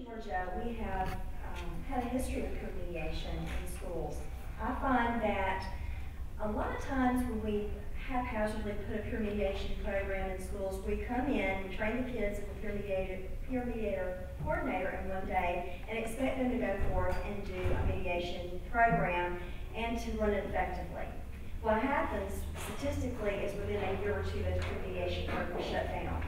Georgia, we have had a history of peer mediation in schools. I find that a lot of times when we haphazardly put a peer mediation program in schools, we come in, we train the kids and the peer mediator coordinator in one day and expect them to go forth and do a mediation program and to run it effectively. What happens statistically is within a year or two, those peer mediation programs shut down.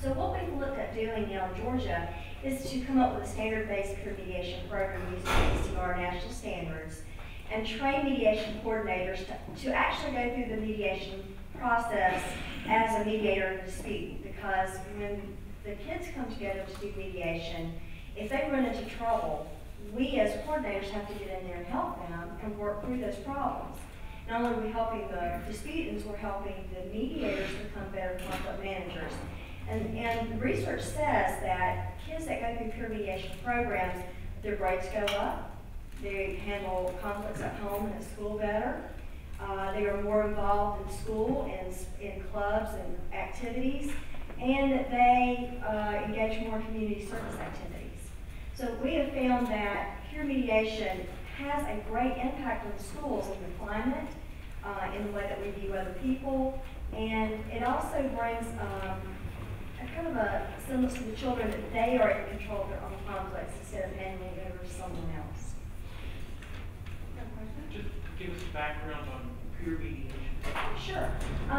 So what we've looked at doing now in Georgia is to come up with a standard-based peer mediation program using ACR national standards and train mediation coordinators to actually go through the mediation process as a mediator in a dispute. Because when the kids come together to do mediation, if they run into trouble, we as coordinators have to get in there and help them and work through those problems. Not only are we helping the disputants, we're helping the mediators become better conflict managers. And the research says that kids that go through peer mediation programs, their grades go up, they handle conflicts at home and at school better, they are more involved in school and in clubs and activities, and they engage more in community service activities. So we have found that peer mediation has a great impact on schools in the climate, in the way that we view other people, and it also brings a kind of a semblance to the children that they are in control of their own conflicts instead of handing it over to someone else. Just give us a background on peer mediation. Sure.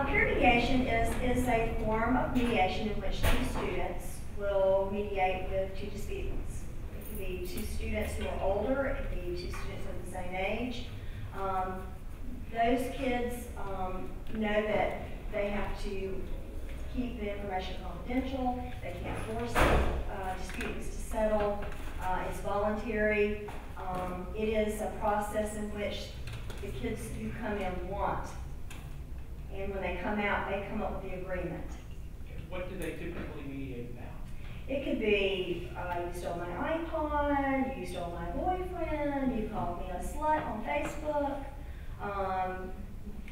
Peer mediation is a form of mediation in which two students will mediate with two disputants. It could be two students who are older, it could be two students of the same age. Those kids know that they have to keep the information confidential, they can't force disputants to settle, it's voluntary. It is a process in which the kids who come in want, and when they come out, they come up with the agreement. What do they typically mediate now? It could be, you stole my iPod, you stole my boyfriend, you called me a slut on Facebook,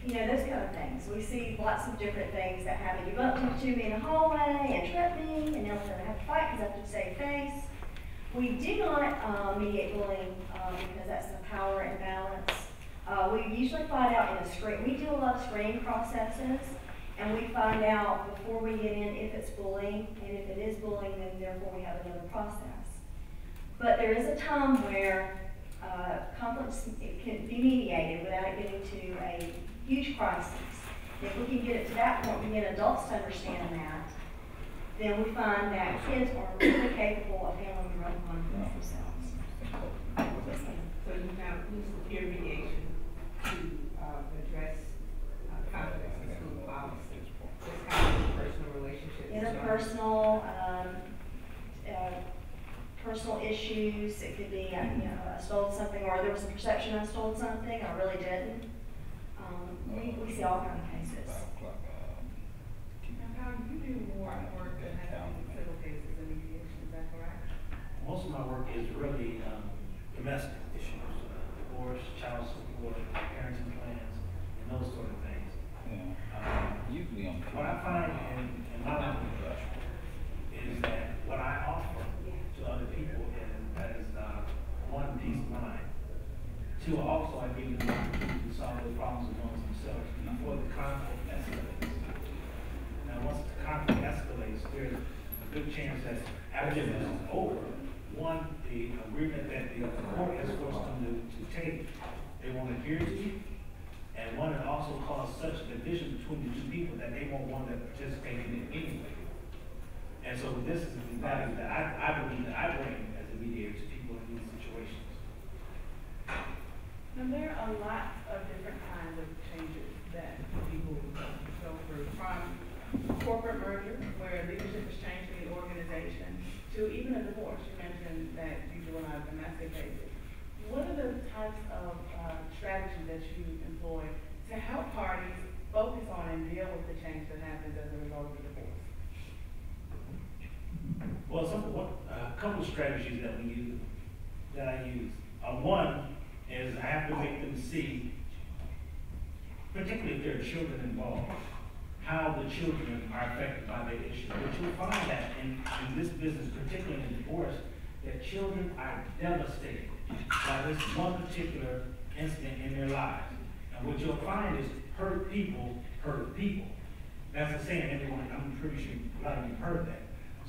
you know, those kind of things. We see lots of different things that happen. You bumped into me in the hallway and tripped me, and now we're going to have to fight because I have to save face. We do not mediate bullying because that's a power imbalance. We usually find out in a screen. We do a lot of screening processes, and we find out before we get in if it's bullying, and if it is bullying, then therefore we have another process. But there is a time where conflicts can be mediated without it getting to a huge crisis. If we can get it to that point, we get adults to understand that, then we find that kids are really capable of handling their own conflicts themselves. So you now use peer mediation to address conflicts in school policy. Just kind of personal relationships. Interpersonal, personal issues. It could be, you know, I stole something, or there was a perception I stole something, I really didn't. We see all kinds of cases. Now, how you do more work than civil cases and mediation, is that correct? Most of my work is really domestic issues, divorce, child support, parenting plans, and those sort of things. Usually on what I find in my life is that what I offer to other people is one, peace of mind. Two, also I give them the opportunity to solve the problems amongst themselves before the conflict escalates. Now, once the conflict escalates, there's a good chance that after this is over, one, the agreement that the court has forced them to take, they won't adhere to, and one, it also caused such division between the two people that they won't want to participate in it anyway. And so this is the value that I believe that I bring as a mediator to people in these situations. Now, there are a lot of different kinds of changes that people go through, from corporate merger, where leadership is changing the organization, to even a divorce. You mentioned that you do a lot of domestic cases. What are the types of strategies that you employ to help parties focus on and deal with the change that happens as a result of the divorce? Well, a couple of strategies that I use. One is I have to make them see, particularly if there are children involved, how the children are affected by the issue. But you'll find that in this business, particularly in divorce, that children are devastated by this one particular incident in their lives. And what you'll find is hurt people hurt people. That's the saying, everyone, I'm pretty sure a lot of you heard that.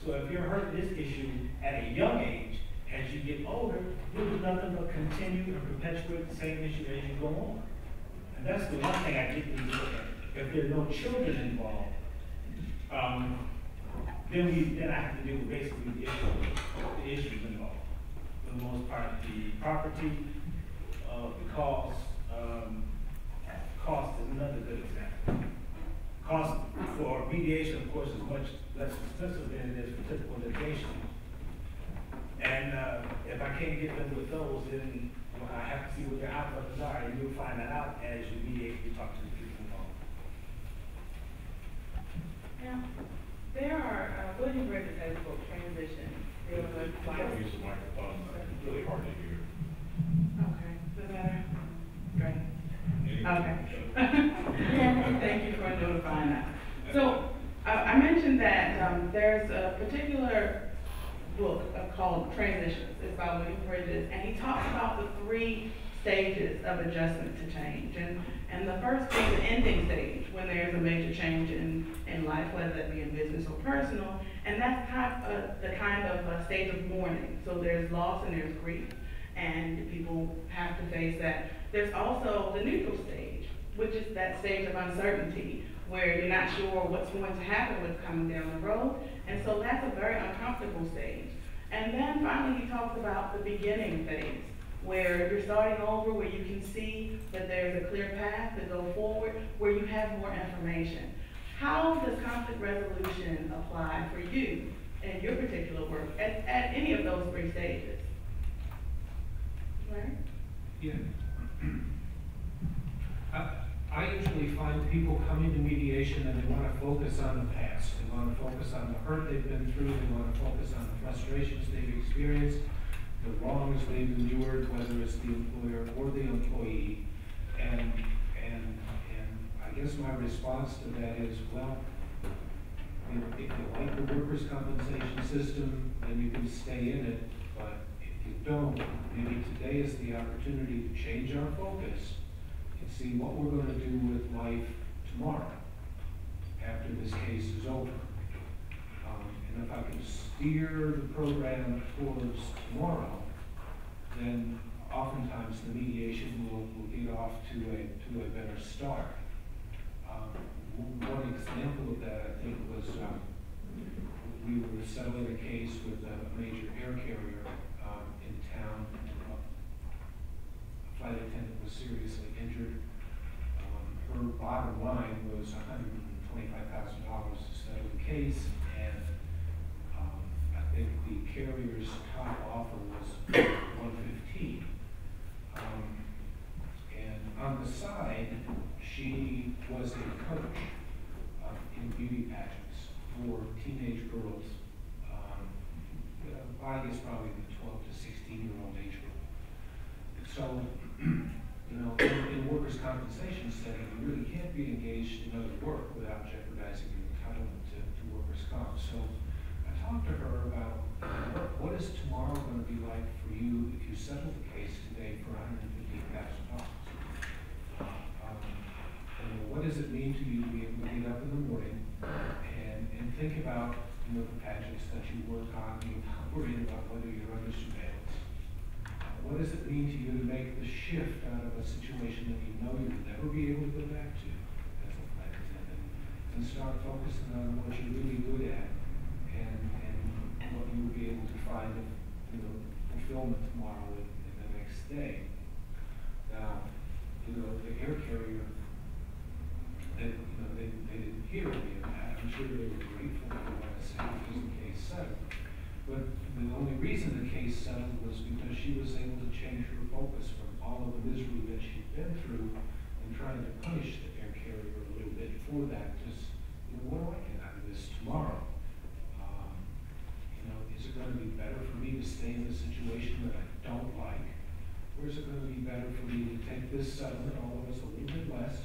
So if you're hurt this issue at a young age, as you get older, you'll do nothing but continue and perpetuate the same issue as you go on. And that's the one thing I get to look at. If there are no children involved, then I have to deal with basically the issues involved. For the most part, the property, the cost, cost is another good example. Cost for mediation, of course, is much less expensive than it is for typical litigation. And if I can't get them with those, then I have to see what their outcomes are, and you'll find that out as you mediate and talk to the people involved. Now, there are, William Bridges has a book, Transition. There was a Don't use the microphone, it's really hard to hear. Okay, is that better? Great. Okay. Thank you for notifying that. So, I mentioned that there's a particular book called Transitions. It's by William Bridges, and he talks about the 3 stages of adjustment to change. And the first being the ending stage, when there's a major change in life, whether that be in business or personal, and that's the kind of stage of mourning. So there's loss and there's grief, and people have to face that. There's also the neutral stage, which is that stage of uncertainty, where you're not sure what's going to happen with coming down the road, and so that's a very uncomfortable stage. And then finally he talks about the beginning phase, where you're starting over, where you can see that there's a clear path to go forward, where you have more information. How does conflict resolution apply for you in your particular work at any of those 3 stages? Larry? Yeah. I usually find people coming to mediation and they want to focus on the past. They want to focus on the hurt they've been through. They want to focus on the frustrations they've experienced, the wrongs they've endured, whether it's the employer or the employee. And I guess my response to that is, well, if you like the workers' compensation system, then you can stay in it. But if you don't, maybe today is the opportunity to change our focus and see what we're going to do with life tomorrow after this case is over. And if I can steer the program towards tomorrow, then oftentimes the mediation will get off to a better start. One example of that, I think, was we were settling a case with a major air carrier in town. A flight attendant was seriously injured. Her bottom line was $125,000 to settle the case, and I think the carrier's top offer was $115,000. And on the side, she was a coach in beauty pageants for teenage girls. I guess probably the 12 to 16-year-old age group. So, you know, in workers' compensation setting, you really can't be engaged in other work without jeopardizing your entitlement to workers' comp. So I talked to her about what is tomorrow going to be like for you if you settle the case today for $115,000. What does it mean to you to be able to get up in the morning and think about, you know, the pageants that you work on, you're not worried about whether you're under surveillance? What does it mean to you to make the shift out of a situation that you know you'll never be able to go back to as a flight attendant, and start focusing on what you're really good at and what you will be able to find, you know, fulfillment tomorrow and the next day? Now, you know, the air carrier, they didn't hear me, and I'm sure they were grateful for what I said because the case settled. But the only reason the case settled was because she was able to change her focus from all of the misery that she'd been through and trying to punish the air carrier a little bit for that. Just, you know, what do I get out of this tomorrow? You know, is it going to be better for me to stay in a situation that I don't like? Or is it going to be better for me to take this settlement, although it's a little bit less,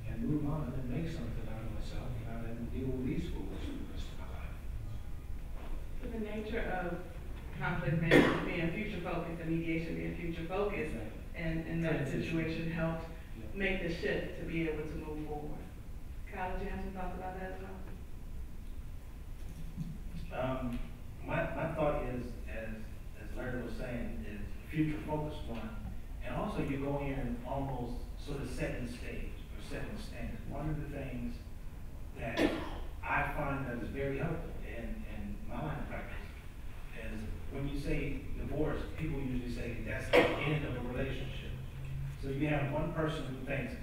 and move on and make something out of myself without having to deal with these fools for the rest of my life? So the nature of conflict management being future focused and mediation being future focused, and that situation helped make the shift to be able to move forward. Kyle, did you have some thoughts about that as well? My thought is, as Larry was saying, is future focused one, and also you go in and almost sort of setting the stage or setting the standard. One of the things that I find that is very helpful in my line of practice is when you say divorce, people usually say that's the end of a relationship. So you have one person who thinks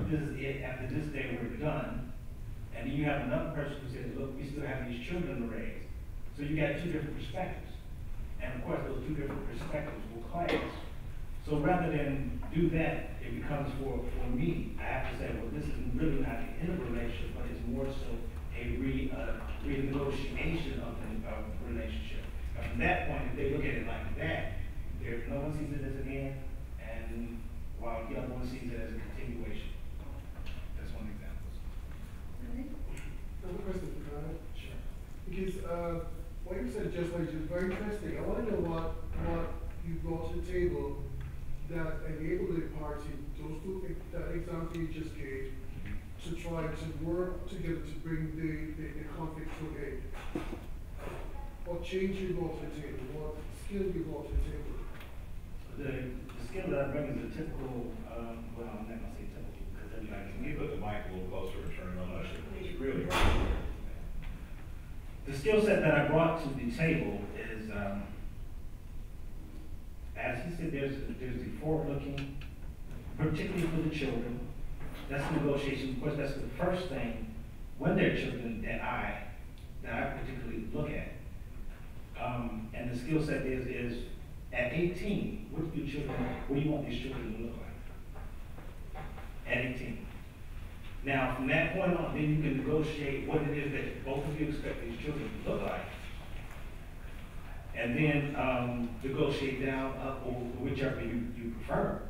this is it, after this day we're done, and then you have another person who says, look, we still have these children to raise. So you got two different perspectives. And of course, those two different perspectives will clash. So rather than do that, it becomes for me, I have to say, well, this is really not the end of a relationship, but it's more so a renegotiation of the relationship. And from that point, if they look at it like that, no one sees it as an end, and while the other one sees it as a continuation. That's one example. Another question for Kyle. Sure. Because what you said just now is very interesting. I want to know what you brought to the table that enabled the party, that example you just gave, to try to work together to bring the conflict to an end. What change you brought to the table? What skill you brought to the table? The skill that I bring is a typical, well, I'm not going to say typical, because everybody Can you put the mic a little closer and turn it on? It's really hard. The skill set that I brought to the table is, as he said, there's the forward-looking, particularly for the children. That's negotiation. Of course, that's the first thing when they're children that I particularly look at. And the skill set is at 18, what do you want these children to look like? At 18. Now, from that point on, then you can negotiate what it is that both of you expect these children to look like. And then negotiate down, up, or whichever you prefer.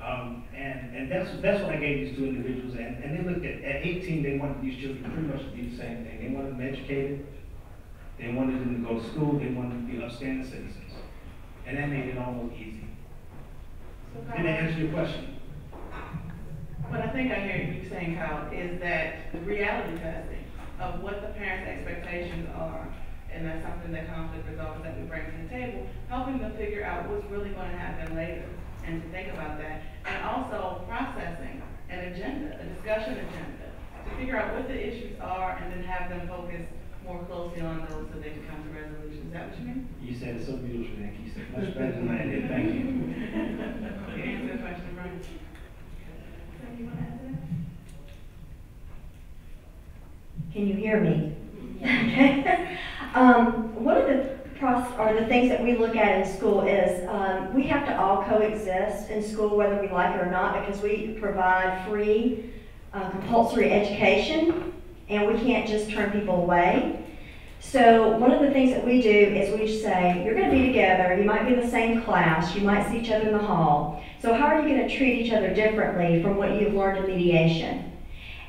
And that's what I gave these two individuals. And they looked at 18, they wanted these children pretty much to be the same thing. They wanted them educated. They wanted them to go to school. They wanted them to be upstanding citizens. And that made it almost easy. Did that answer your question? What I think I hear you saying, Kyle, is that the reality testing of what the parents' expectations are, and that's something that conflict resolvers that we bring to the table, helping them figure out what's really going to happen later, and to think about that, and also processing an agenda, a discussion agenda, to figure out what the issues are, and then have them focus more closely on those so they can come to resolution. Is that what you mean? You said it so beautifully, Nicky. You said it much better than I did. Thank you. Okay, answer the question, Brian. You want to answer that? Can you hear me? One of the things that we look at in school is we have to all coexist in school whether we like it or not, because we provide free compulsory education and we can't just turn people away. So one of the things that we do is we say, you're going to be together, you might be in the same class, you might see each other in the hall. So how are you going to treat each other differently from what you've learned in mediation?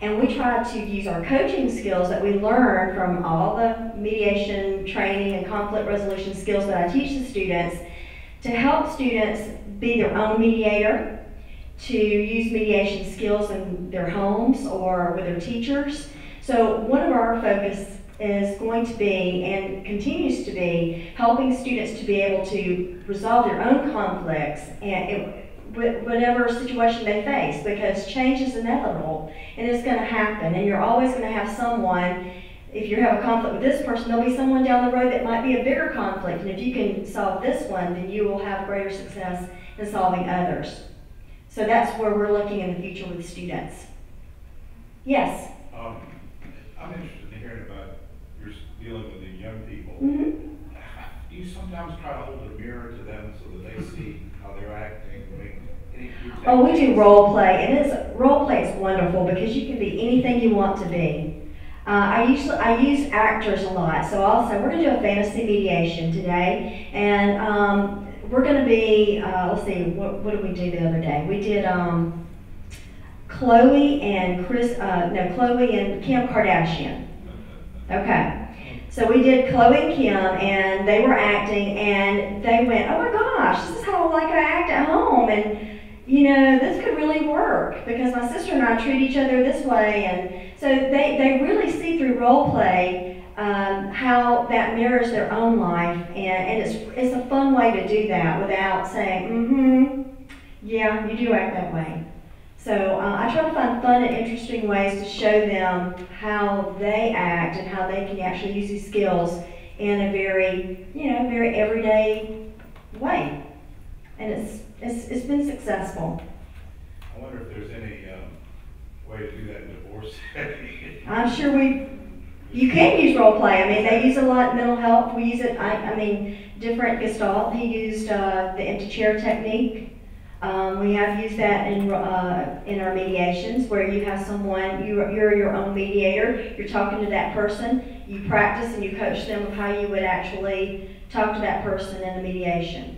And we try to use our coaching skills that we learn from all the mediation training and conflict resolution skills that I teach the students to help students be their own mediator, to use mediation skills in their homes or with their teachers. So one of our focus is going to be, and continues to be, helping students to be able to resolve their own conflicts and whatever situation they face, because change is inevitable and it's going to happen, and you're always going to have someone. If you have a conflict with this person, there'll be someone down the road that might be a bigger conflict, and if you can solve this one, then you will have greater success in solving others. So that's where we're looking in the future with students. Yes? I'm interested in hearing about your dealing with the young people. Mm-hmm. Do you sometimes try to hold a mirror to them so that they see how they're acting? Oh, we do role play, and role play is wonderful because you can be anything you want to be. I use actors a lot, so I'll say we're going to do a fantasy mediation today, and we're going to be, let's see, what did we do the other day? We did Chloe and Kim Kardashian. Okay, So we did Chloe and Kim, and they were acting, and they went, oh my gosh, this is how like I act at home, and you know, this could really work, because my sister and I treat each other this way, and so they really see through role play how that mirrors their own life, and it's a fun way to do that without saying, yeah, you do act that way. So I try to find fun and interesting ways to show them how they act and how they can actually use these skills in a very, very everyday way. And it's been successful. I wonder if there's any way to do that in divorce. I'm sure you can use role play. I mean, they use a lot in mental health. We use it, different Gestalt. He used the empty chair technique. We have used that in our mediations, where you have someone, you're your own mediator, you're talking to that person, you practice and you coach them of how you would actually talk to that person in a mediation.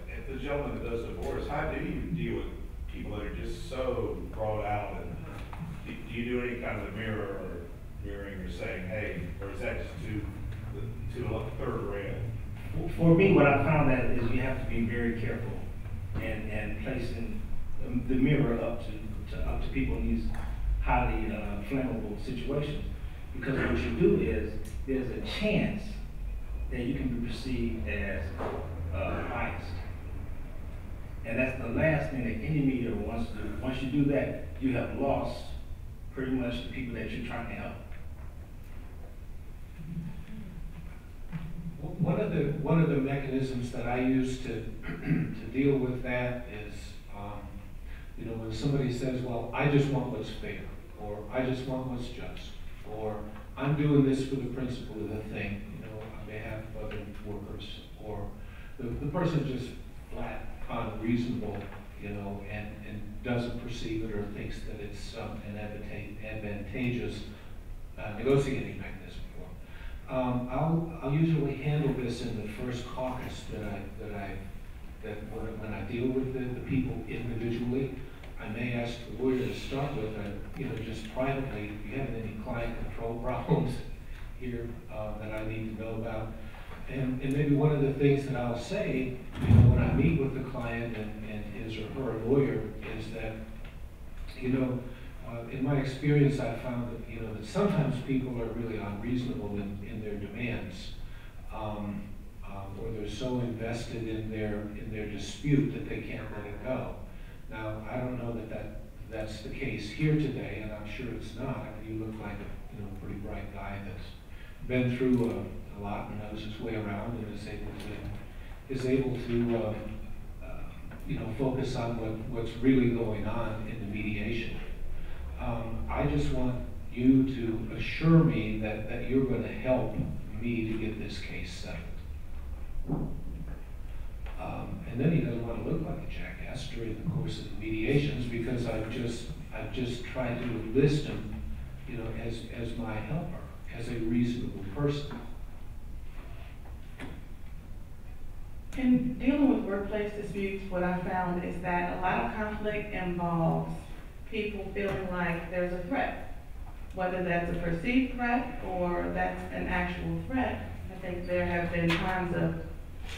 If the gentleman that does divorce, how do you deal with people that are just so brought out, and do you do any kind of mirroring or saying, hey, or is that just to a third rail? For me, what I found that is you have to be very careful and placing the mirror up to people in these highly flammable situations, because what you do is there's a chance that you can be perceived as biased, and that's the last thing that any mediator wants to do. Once you do that, you have lost pretty much the people that you're trying to help. One of the mechanisms that I use to deal with that is, when somebody says, well, I just want what's fair, or I just want what's just, or I'm doing this for the principle of the thing, on behalf of other workers, or the person just flat unreasonable, and doesn't perceive it or thinks that it's an advantageous negotiating mechanism for them. I'll usually handle this in the first caucus when I deal with the people individually. I may ask the lawyer to start with, just privately, if you have any client control problems here that I need to know about. And maybe one of the things that I'll say, when I meet with the client and his or her lawyer, is that, in my experience, I've found that, that sometimes people are really unreasonable in their demands, or they're so invested in their dispute that they can't let it go. Now, I don't know that's the case here today, and I'm sure it's not. I mean, you look like a pretty bright guy that's been through a lot and knows his way around and is able to focus on what's really going on in the mediation. I just want you to assure me that you're going to help me to get this case settled. And then he doesn't want to look like a jackass during the course of the mediations, because I've just tried to enlist him, as my helper, as a reasonable person. In dealing with workplace disputes, what I found is that a lot of conflict involves people feeling like there's a threat, whether that's a perceived threat or that's an actual threat. I think there have been times of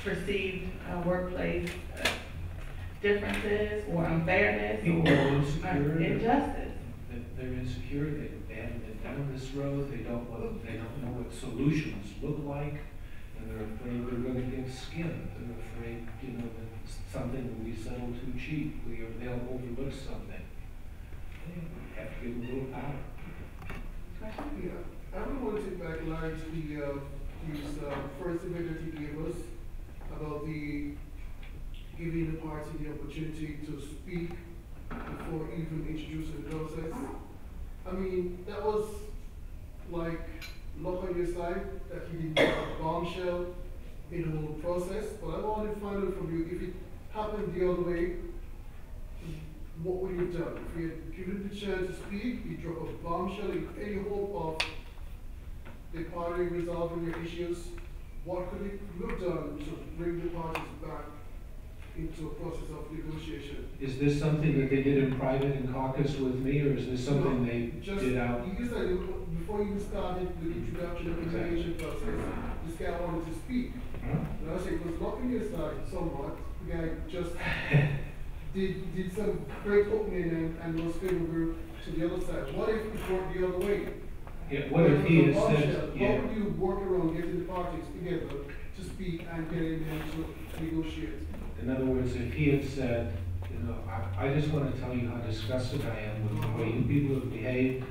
perceived workplace differences or unfairness or injustice. They're insecure. They haven't been down this road. They don't know what solutions look like, and they're afraid they're going to get skinned. They're afraid, that something will be settled too cheap, or they'll overlook something. They have to give a little power. Yeah, I would want to take back large his first event that he gave us about giving the party the opportunity to speak before even introducing the process. I mean, that was like luck on your side that he didn't have a bombshell in the whole process. But I want to find out from you, if it happened the other way, what would you have done? If you had given the chance to speak, you drop a bombshell in any hope of the party resolving their issues, what could it have done to bring the parties back into a process of negotiation? Is this something that they did in private in caucus with me, or is this something they did out? You said before you started the introduction of the mediation process, this guy wanted to speak. And I said, was locking aside somewhat. The guy just did some great opening and was favorable to the other side. What if it worked the other way? Yeah, what if he had said, yeah. How would you work around getting the parties together to speak and getting them to negotiate? In other words, if he had said, you know, I just want to tell you how disgusted I am with the way you people have behaved.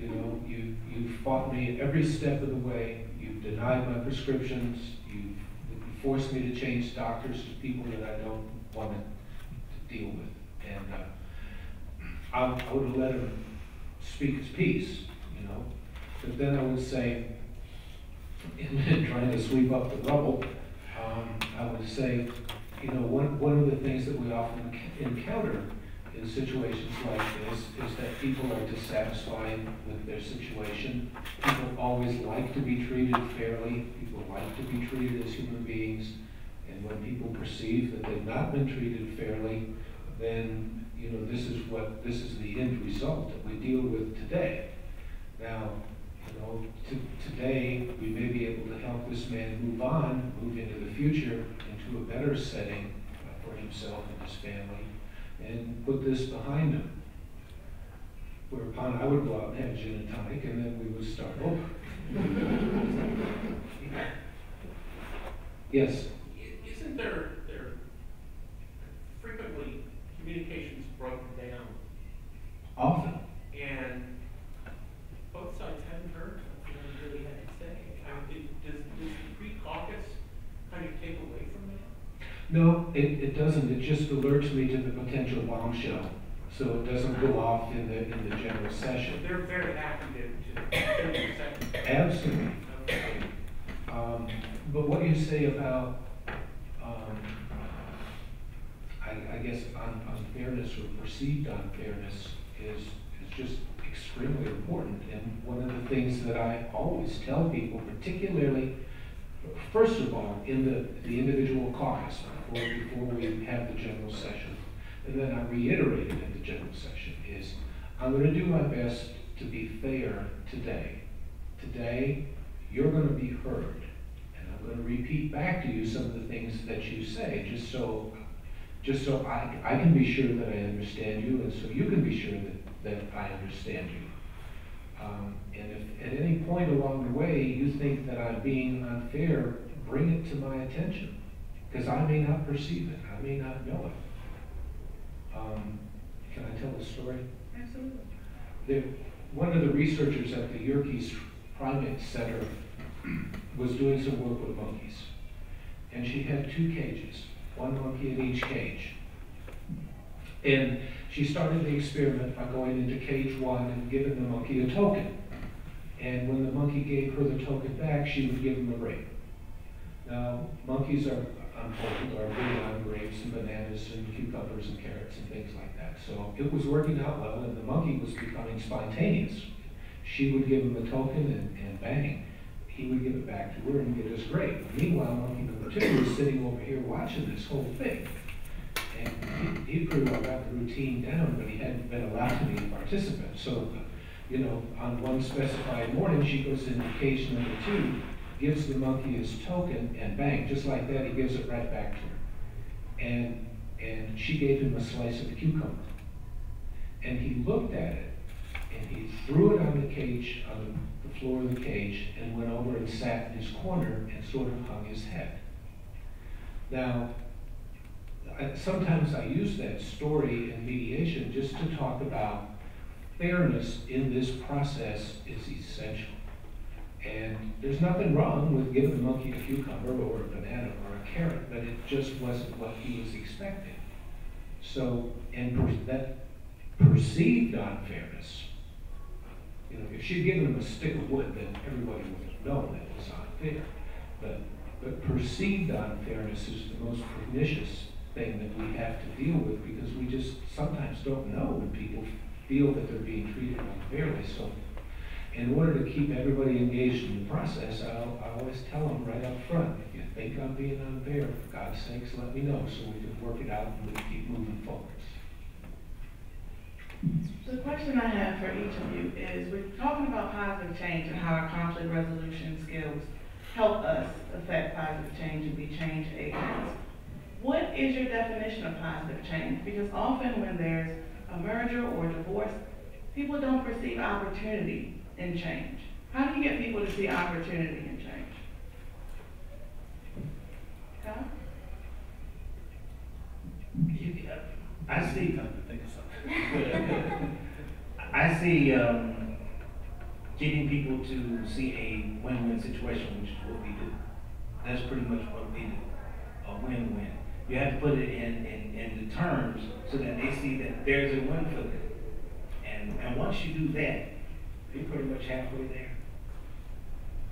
You know, you fought me every step of the way. You've denied my prescriptions. You forced me to change doctors to people that I don't want to deal with. And I would have let him speak his piece, you know. But then I would say, in trying to sweep up the rubble, I would say, you know, one of the things that we often encounter in situations like this is that people are dissatisfied with their situation. People always like to be treated fairly. People like to be treated as human beings. And when people perceive that they've not been treated fairly, then, you know, this is the end result that we deal with today. Now, you know, today we may be able to help this man move into the future, into a better setting for himself and his family, and put this behind him. Whereupon I would go out and have gin and tonic, and then we would start over. Yes? Isn't there frequently communications broken down? Often. And both sides haven't heard what they really had to say. I mean, does the pre-caucus kind of take away from that? No, it doesn't. It just alerts me to the potential bombshell, so it doesn't go off in the general session. They're very happy to finish the session. Absolutely. Okay. But what you say about, I guess, unfairness or perceived unfairness is just extremely important. And one of the things that I always tell people, particularly, first of all, in the individual caucus, before we have the general session, and then I reiterate it in the general session, is I'm going to do my best to be fair today. Today, you're going to be heard. And I'm going to repeat back to you some of the things that you say, just so I can be sure that I understand you, and so you can be sure that I understand you. And if at any point along the way you think that I'm being unfair, bring it to my attention, because I may not perceive it, I may not know it. Can I tell a story? Absolutely. One of the researchers at the Yerkes Primate Center was doing some work with monkeys, and she had 2 cages, 1 monkey in each cage. And she started the experiment by going into cage 1 and giving the monkey a token. And when the monkey gave her the token back, she would give him a grape. Now, monkeys are big on grapes and bananas and cucumbers and carrots and things like that. So it was working out well, and the monkey was becoming spontaneous. She would give him a token, and bang, he would give it back to her and get his grape. Meanwhile, monkey number 2 was sitting over here watching this whole thing. And he pretty well got the routine down, but he hadn't been allowed to be a participant. So, you know, on one specified morning, she goes into cage number 2, gives the monkey his token, and bang, just like that, he gives it right back to her. And she gave him a slice of cucumber. And he looked at it, and he threw it on the cage, on the floor of the cage, and went over and sat in his corner and sort of hung his head. Now, sometimes I use that story in mediation just to talk about fairness in this process is essential. And there's nothing wrong with giving the monkey a cucumber or a banana or a carrot, but it just wasn't what he was expecting. So, and that perceived unfairness, you know, if she'd given him a stick of wood, then everybody would have known that it was unfair. But perceived unfairness is the most pernicious thing that we have to deal with, because we just sometimes don't know when people feel that they're being treated unfairly. So in order to keep everybody engaged in the process, I always tell them right up front, if you think I'm being unfair, for God's sakes, let me know so we can work it out and we can keep moving forward. So The question I have for each of you is, we're talking about positive change and how our conflict resolution skills help us affect positive change and be change agents. What is your definition of positive change? Because often when there's a merger or divorce, people don't perceive opportunity in change. How do you get people to see opportunity in change? Tom? I see, I see getting people to see a win-win situation, which is what we do. That's pretty much what we do, a win-win. You have to put it in the terms so that they see that there's a win for them. And once you do that, you're pretty much halfway there.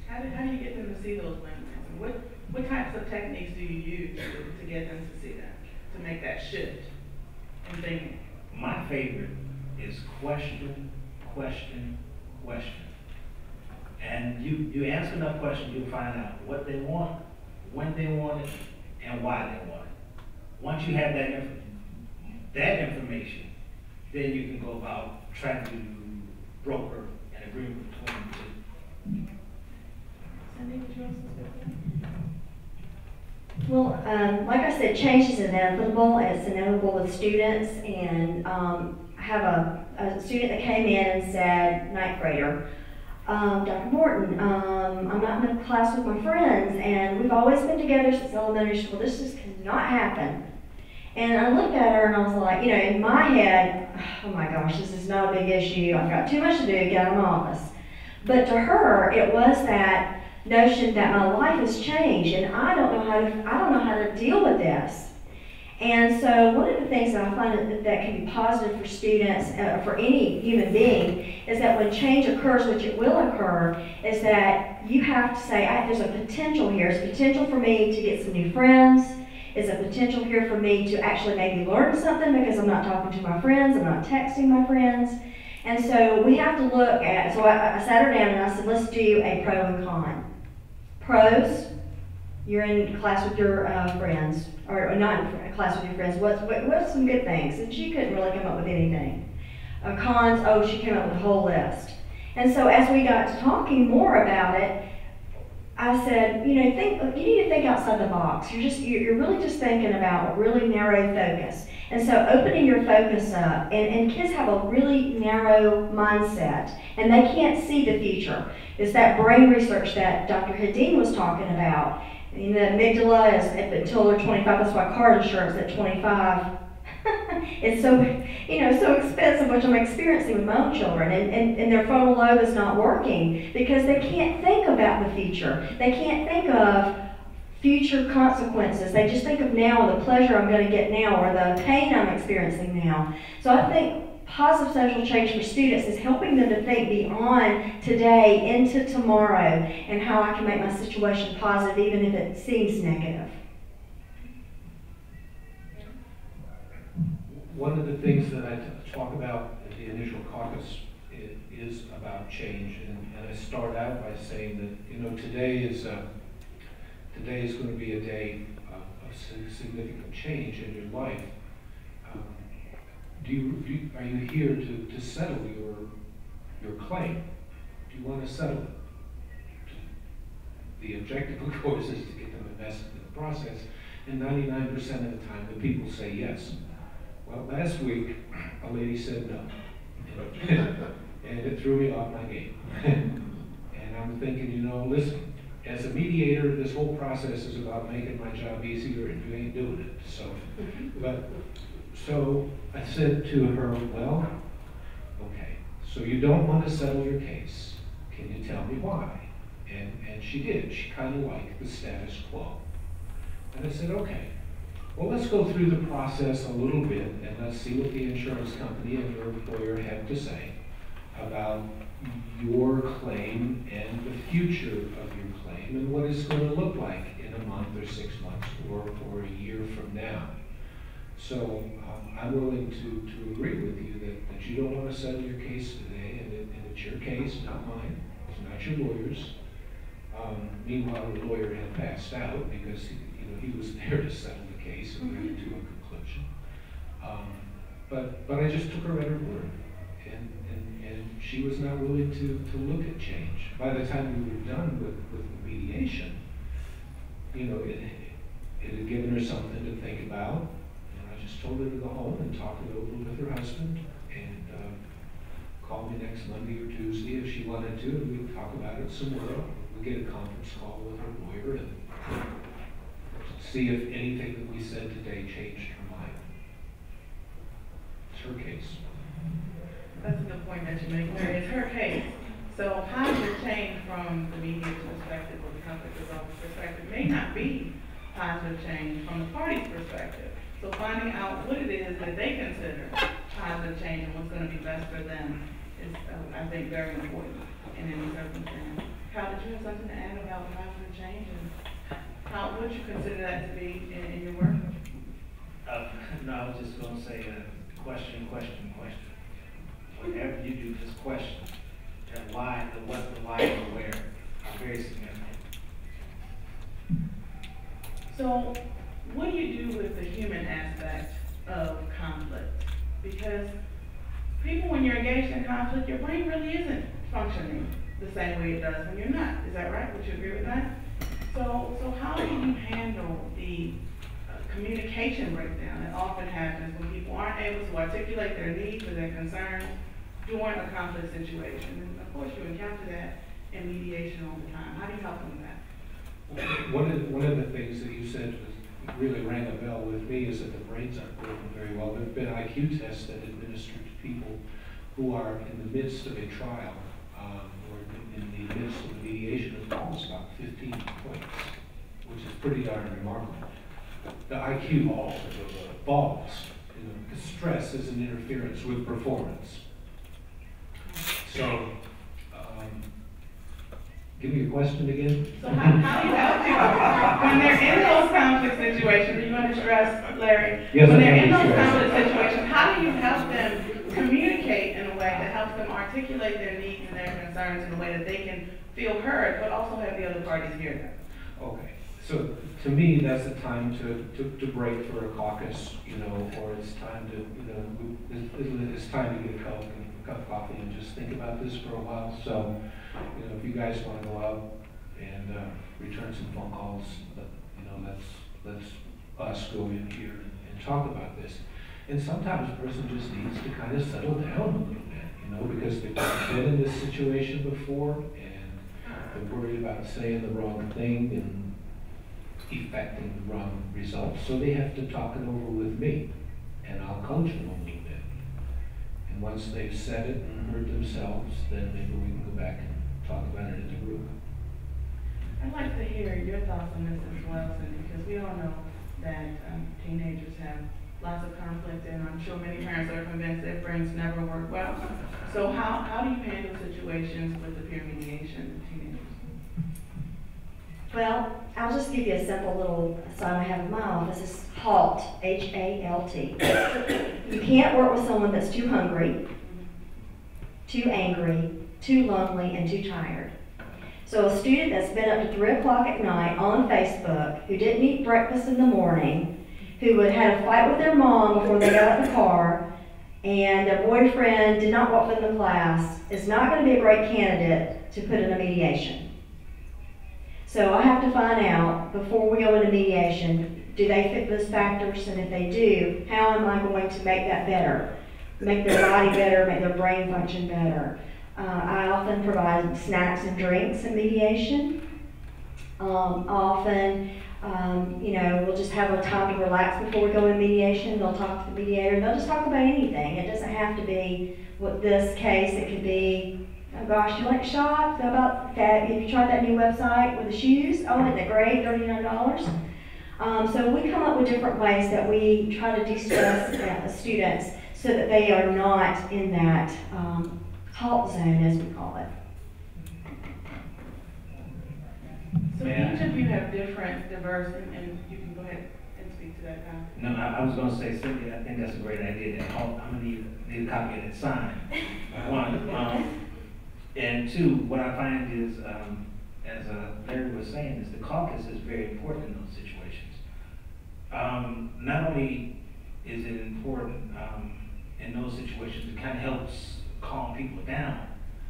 How do you get them to see those win-wins? What types of techniques do you use to get them to see that, to make that shift in thinking? My favorite is question, question, question. And you ask enough questions, you'll find out what they want, when they want it, and why they want it. Once you have that information, then you can go about trying to broker an agreement between the two. Cindy, would you also say that? Well, like I said, change is inevitable. It's inevitable with students, and I have a student that came in and said, ninth grader, Dr. Morton, I'm not in a class with my friends, and we've always been together since elementary school. This just cannot happen. And I looked at her and I was like, you know, in my head, oh my gosh, this is not a big issue. I've got too much to do, get out of my office. But to her, it was that notion that my life has changed, and I don't know how to deal with this. And so one of the things that I find that can be positive for students, for any human being, is that when change occurs, which it will occur, is that you have to say, there's a potential here. There's a potential for me to get some new friends. Is a potential here for me to actually maybe learn something because I'm not talking to my friends, I'm not texting my friends. And so we have to look at, so I sat her down and I said, let's do a pro and con. Pros, you're in class with your friends, or not in class with your friends, what's some good things? And she couldn't really come up with anything. Cons, oh, she came up with a whole list. And so as we got to talking more about it, I said, you know, you need to think outside the box. You're really just thinking about a really narrow focus. And so opening your focus up, and kids have a really narrow mindset, and they can't see the future. It's that brain research that Dr. Hadeen was talking about. And the amygdala is until they're 25, that's why car insurance at 25. It's so, so expensive, which I'm experiencing with my own children, and their frontal lobe is not working because they can't think about the future. They can't think of future consequences. They just think of now, the pleasure I'm going to get now, or the pain I'm experiencing now. So I think positive social change for students is helping them to think beyond today into tomorrow and how I can make my situation positive even if it seems negative. One of the things that I talk about at the initial caucus is about change, and I start out by saying that today is going to be a day of significant change in your life. Are you here to settle your claim? Do you want to settle it? The objective, of course, is to get them invested in the process, and 99% of the time the people say yes. Well, last week, a lady said no, and it threw me off my game. And I'm thinking, listen, as a mediator, this whole process is about making my job easier, and you ain't doing it. So I said to her, well, okay, so you don't want to settle your case. Can you tell me why? And she did. She kind of liked the status quo. And I said, okay. Well, let's go through the process a little bit and let's see what the insurance company and your employer have to say about your claim and the future of your claim and what it's going to look like in a month or 6 months or a year from now. So I'm willing to agree with you that you don't want to settle your case today, and it's your case, not mine. It's not your lawyer's. Meanwhile, the lawyer had passed out because he was there to settle the case and bring it to a conclusion. But I just took her at her word, And she was not willing to look at change. By the time we were done with the mediation, you know, it had given her something to think about. And I just told her to go home and talk it over with her husband, and call me next Monday or Tuesday if she wanted to, and we'd talk about it some more. We'd get a conference call with her lawyer and see if anything that we said today changed her mind. It's her case. That's a good point that you make, Mary. It's her case. So positive change from the mediator's perspective or the conflict resolver's perspective may not be positive change from the party's perspective. So finding out what it is that they consider positive change and what's going to be best for them is, I think, very important in any circumstance. Kyle, did you have something to add about positive change and how would you consider that to be in your work? No, I was just going to say question. Whatever you do, just question. And why, what, the why, and where are very significant. So, what do you do with the human aspect of conflict? Because people, when you're engaged in conflict, your brain really isn't functioning the same way it does when you're not. Is that right? Would you agree with that? So how do you handle the communication breakdown that often happens when people aren't able to articulate their needs or their concerns during a conflict situation? And of course, you encounter that in mediation all the time. How do you help them with that? One of the things that you said really rang a bell with me is that the brains aren't working very well. There have been IQ tests that administered to people who are in the midst of a trial or in the midst of a mediation of falls about 15 points, which is pretty darn remarkable. The IQ falls, you know, because stress is an interference with performance. So, give me your question again. So how do you help people when they're in those conflict situations? Are you under stress, Larry? Yes, when I'm they're in under those stress. conflict situations, how do you help them communicate in a way that helps them articulate their needs and their concerns in a way that they can feel heard, but also have the other parties hear them? Okay, so to me, that's the time to break for a caucus, you know, or it's time to, you know, it's time to get a Coke and a cup of coffee and just think about this for a while. So, you know, if you guys want to go out and return some phone calls, you know, let's us go in here and talk about this. And sometimes a person just needs to kind of settle down a little bit, you know, because they've been in this situation before and they're worried about saying the wrong thing and effecting the wrong results. So they have to talk it over with me, and I'll coach them a little bit. And once they've said it and heard themselves, then maybe we can go back and talk about it in the group. I'd like to hear your thoughts on this as well, Cindy, because we all know that teenagers have lots of conflict, and I'm sure many parents are convinced their friends never work well. So how do you handle situations with the peer mediation of teenagers? Well, I'll just give you a simple little sign I have in my office. It's HALT, H-A-L-T. You can't work with someone that's too hungry, too angry, too lonely, and too tired. So a student that's been up to 3 o'clock at night on Facebook, who didn't eat breakfast in the morning, who had a fight with their mom before they got out the car, and their boyfriend did not walk them to class, is not going to be a great candidate to put in a mediation. So I have to find out, before we go into mediation, do they fit those factors? And if they do, how am I going to make that better? Make their body better, make their brain function better. I often provide snacks and drinks in mediation. Often, you know, we'll just have a time to relax before we go into mediation. They'll talk to the mediator. They'll just talk about anything. It doesn't have to be with this case. It could be, oh gosh, you like shops? How about that? Have you tried that new website with the shoes? Oh, isn't it great? $39. So we come up with different ways that we try to de-stress students so that they are not in that halt zone, as we call it. So each of you have different, diverse, and you can go ahead and speak to that now. No, I was going to say, Cindy, I think that's a great idea. That I'm going to need a copy of that sign. One, and two, what I find is, as Larry was saying, is the caucus is very important in those situations. Not only is it important in those situations, it kind of helps calm people down,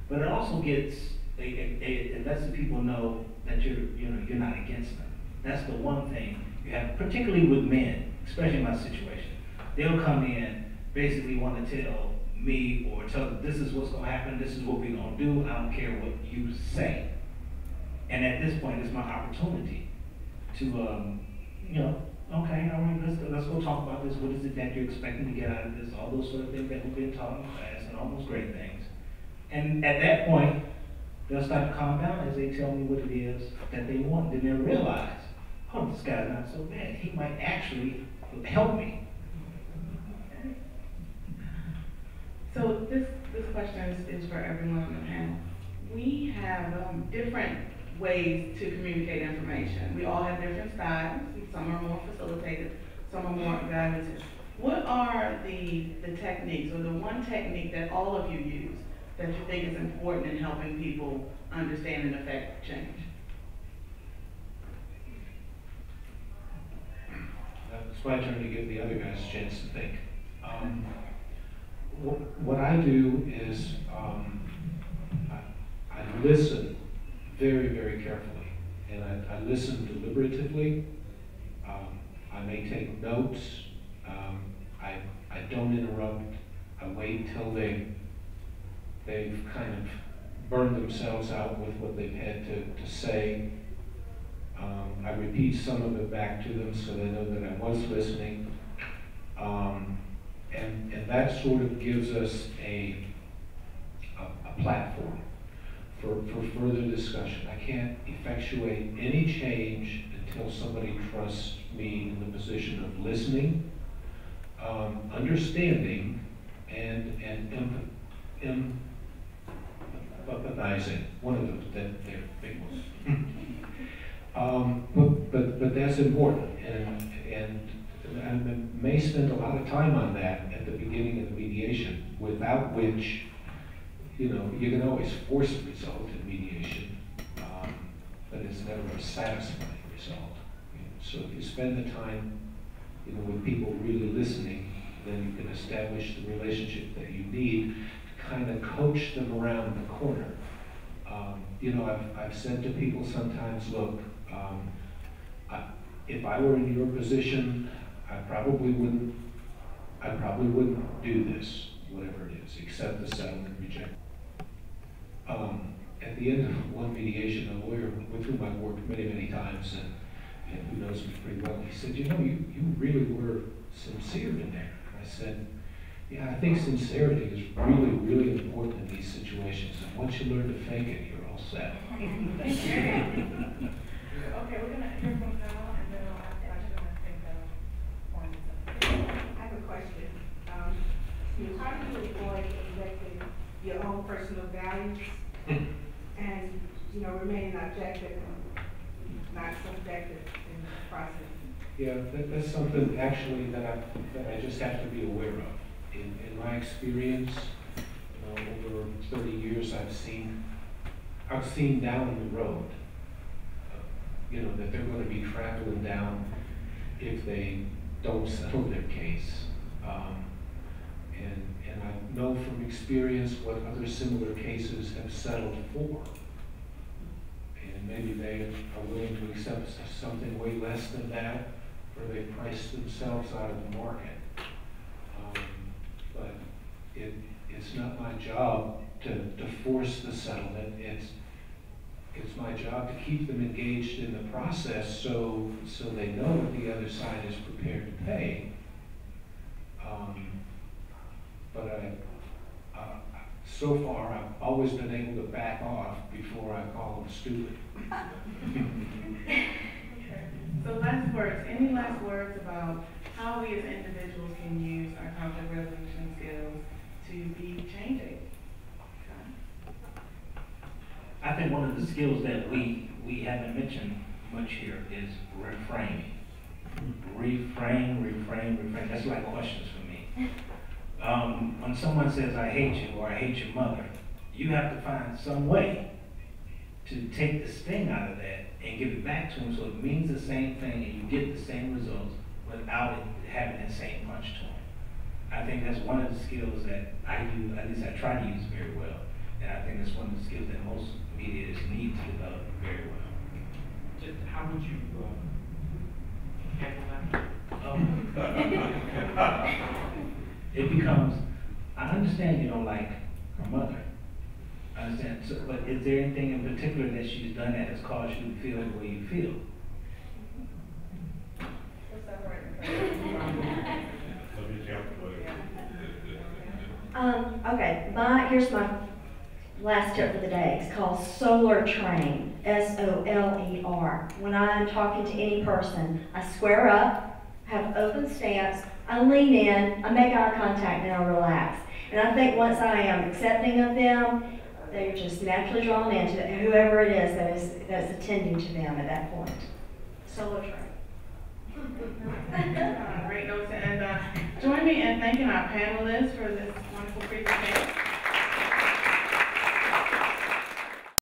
but it also gets, it lets the people know that you're not against them. That's the one thing you have, particularly with men, especially in my situation. They'll come in, basically want to tell me or tell them, this is what's going to happen, this is what we're going to do, I don't care what you say. And at this point, it's my opportunity to, okay, all right, let's go talk about this. What is it that you're expecting to get out of this? All those sort of things that we've been taught in class and all those great things. And at that point, they'll start to calm down as they tell me what it is that they want. Then they'll realize, oh, this guy's not so bad. He might actually help me. So this question is for everyone on the panel. We have different ways to communicate information. We all have different styles. Some are more facilitated, some are more evaluative. What are the techniques, or the one technique that all of you use that you think is important in helping people understand and affect change? It's my turn to give the other guys a chance to think. What I do is I listen very, very carefully, and I listen deliberatively. I may take notes. I don't interrupt. I wait till they've kind of burned themselves out with what they've had to say. I repeat some of it back to them so they know that I was listening. And that sort of gives us a platform for further discussion. I can't effectuate any change until somebody trusts me in the position of listening, understanding, and empathizing. One of those, they're big ones. But that's important, and I may spend a lot of time on that at the beginning of the mediation, without which, you can always force a result in mediation, but it's never a satisfying result. So if you spend the time, with people really listening, then you can establish the relationship that you need to kind of coach them around the corner. I've said to people sometimes, look, if I were in your position, I probably wouldn't do this, whatever it is, accept the settlement, reject. At the end of one mediation, a lawyer with whom I've worked many, many times, and who knows me pretty well, he said, you really were sincere in there. And I said, yeah, I think sincerity is really, really important in these situations. And once you learn to fake it, you're all set. Okay, we're going to hear from Val, and then I'll ask questions. I think I have a question. How do you avoid injecting your own personal values and, remaining objective and not subjective in the process? Yeah, that's something actually that I just have to be aware of. In my experience, over 30 years, I've seen down the road, that they're going to be traveling down if they don't settle their case. And I know from experience what other similar cases have settled for. And maybe they are willing to accept something way less than that, or they price themselves out of the market. But it's not my job to force the settlement. It's my job to keep them engaged in the process so they know what the other side is prepared to pay. But so far, I've always been able to back off before I call them stupid. So last words, any last words about how we as individuals can use our conflict resolution skills to be change agents? I think one of the skills that we haven't mentioned much here is reframing. Reframe. That's like questions for me. When someone says, I hate you, or I hate your mother, you have to find some way to take the sting out of that and give it back to them so it means the same thing and you get the same results without it having that same punch to them. I think that's one of the skills that I use, at least I try to use very well. And I think that's one of the skills that most mediators need to develop very well. Just how would you, handle that? It becomes, I understand you don't like her mother. I understand, so, but is there anything in particular that she's done that has caused you to feel the way you feel? What's that right? Let me jump to it. Okay, here's my last tip for the day. It's called Solar Train, S-O-L-E-R. When I'm talking to any person, I square up, have open stance, I lean in, I make eye contact, and I relax. And I think once I am accepting of them, they're just naturally drawn into whoever it is that's attending to them at that point. Solar Train. Great notes, and join me in thanking our panelists for this wonderful presentation.